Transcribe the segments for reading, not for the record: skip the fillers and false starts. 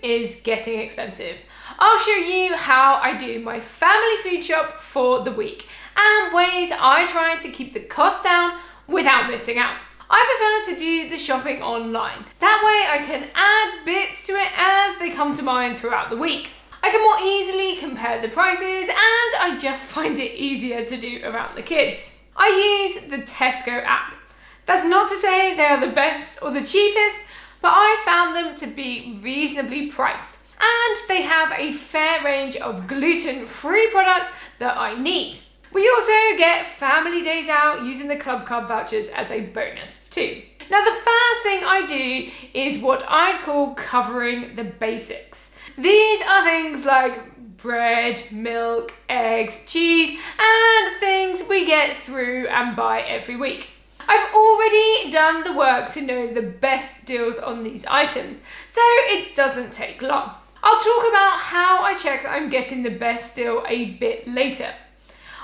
is getting expensive. I'll show you how I do my family food shop for the week and ways I try to keep the cost down without missing out. I prefer to do the shopping online. That way I can add bits to it as they come to mind throughout the week. I can more easily compare the prices, and I just find it easier to do around the kids. I use the Tesco app. That's not to say they are the best or the cheapest, but I found them to be reasonably priced, and they have a fair range of gluten-free products that I need. We also get family days out using the Club Card vouchers as a bonus too. Now, the first thing I do is what I'd call covering the basics. These are things like bread, milk, eggs, cheese, and things we get through and buy every week. I've already done the work to know the best deals on these items, so it doesn't take long. I'll talk about how I check that I'm getting the best deal a bit later.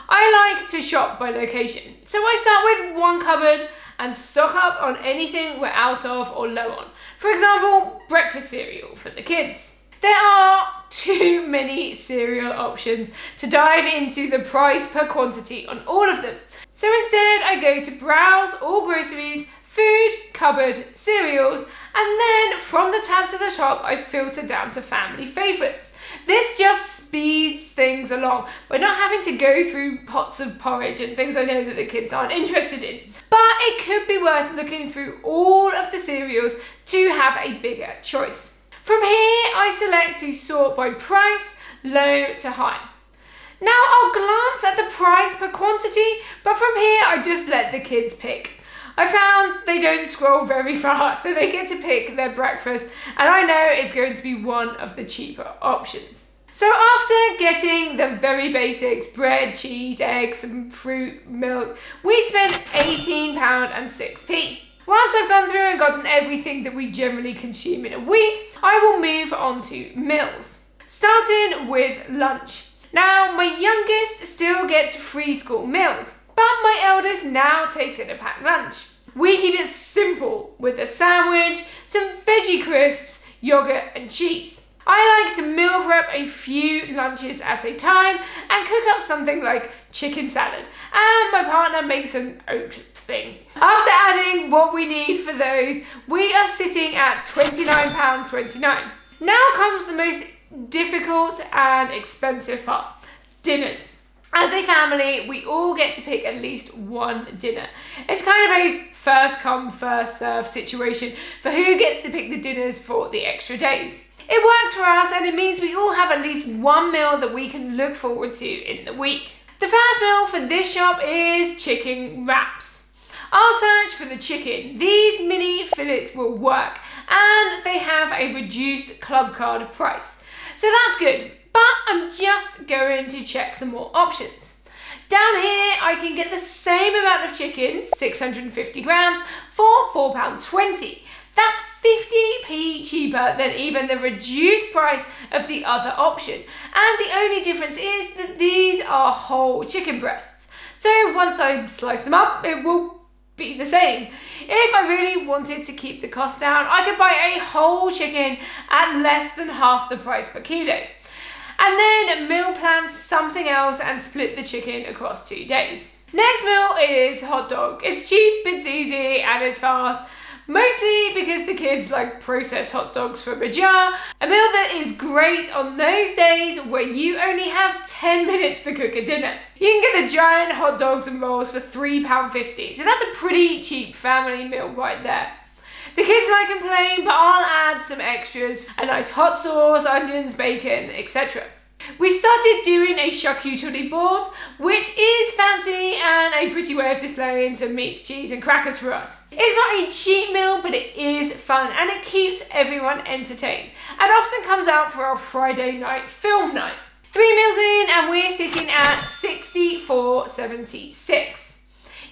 I like to shop by location, so I start with one cupboard and stock up on anything we're out of or low on. For example, breakfast cereal for the kids. There are too many cereal options to dive into the price per quantity on all of them. So instead I go to browse all groceries, food, cupboard, cereals, and then from the tabs at the top I filter down to family favourites. This just speeds things along by not having to go through pots of porridge and things I know that the kids aren't interested in. But it could be worth looking through all of the cereals to have a bigger choice. From here, I select to sort by price, low to high. Now I'll glance at the price per quantity, but from here I just let the kids pick. I found they don't scroll very far, so they get to pick their breakfast, and I know it's going to be one of the cheaper options. So after getting the very basics, bread, cheese, eggs, some fruit, milk, we spent £18.06. Once I've gone through and gotten everything that we generally consume in a week, I will move on to meals, starting with lunch. Now, my youngest still gets free school meals, but my eldest now takes in a packed lunch. We keep it simple with a sandwich, some veggie crisps, yogurt and cheese. I like to meal prep a few lunches at a time and cook up something like chicken salad, and my partner makes an oat thing. After adding what we need for those, we are sitting at £29.29. Now comes the most difficult and expensive part, dinners. As a family, we all get to pick at least one dinner. It's kind of a first come, first serve situation for who gets to pick the dinners for the extra days. It works for us, and it means we all have at least one meal that we can look forward to in the week. The first meal for this shop is chicken wraps. I'll search for the chicken. These mini fillets will work, and they have a reduced Club Card price. So that's good, but I'm just going to check some more options. Down here, I can get the same amount of chicken, 650 grams, for £4.20. That's 50p cheaper than even the reduced price of the other option. And the only difference is that these are whole chicken breasts. So once I slice them up, it will be the same. If I really wanted to keep the cost down, I could buy a whole chicken at less than half the price per kilo. And then meal plan something else and split the chicken across 2 days. Next meal is hot dog. It's cheap, it's easy, and it's fast. Mostly because the kids like processed hot dogs from a jar. A meal that is great on those days where you only have 10 minutes to cook a dinner. You can get the giant hot dogs and rolls for £3.50. So that's a pretty cheap family meal right there. The kids like them plain, but I'll add some extras, a nice hot sauce, onions, bacon, etc. We started doing a charcuterie board, which is fancy and a pretty way of displaying some meats, cheese and crackers for us. It's not a cheap meal, but it is fun and it keeps everyone entertained, and often comes out for our Friday night film night. 3 meals in and we're sitting at £64.76.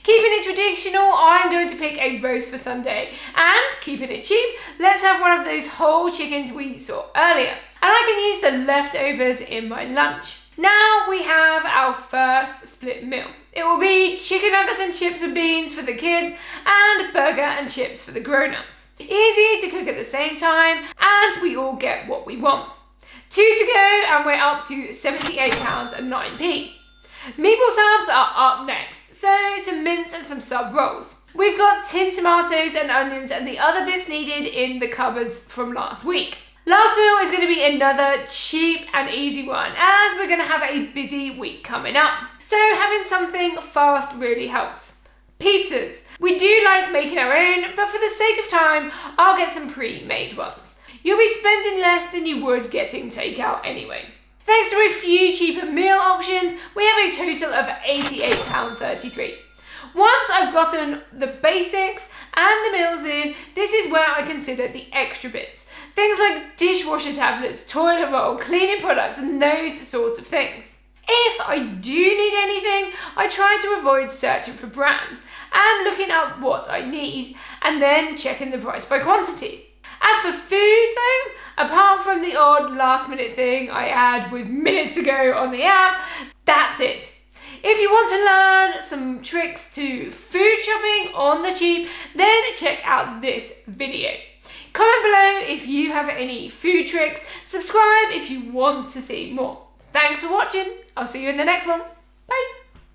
Keeping it traditional, I'm going to pick a roast for Sunday, and keeping it cheap, let's have one of those whole chickens we saw earlier. And I can use the leftovers in my lunch. Now we have our first split meal. It will be chicken nuggets and chips and beans for the kids and burger and chips for the grown-ups. Easy to cook at the same time, and we all will get what we want. 2 to go and we're up to £78.09. Meatball subs are up next, so some mince and some sub rolls. We've got tinned tomatoes and onions and the other bits needed in the cupboards from last week. Last meal is going to be another cheap and easy one, as we're going to have a busy week coming up. So having something fast really helps. Pizzas. We do like making our own, but for the sake of time, I'll get some pre-made ones. You'll be spending less than you would getting takeout anyway. Thanks to a few cheaper meal options, we have a total of £88.33. Once I've gotten the basics and the meals in, this is where I consider the extra bits. Things like dishwasher tablets, toilet roll, cleaning products, and those sorts of things. If I do need anything, I try to avoid searching for brands and looking up what I need and then checking the price by quantity. As for food though, apart from the odd last minute thing I add with minutes to go on the app, that's it. If you want to learn some tricks to food shopping on the cheap, then check out this video. Comment below if you have any food tricks, subscribe if you want to see more. Thanks for watching, I'll see you in the next one, bye!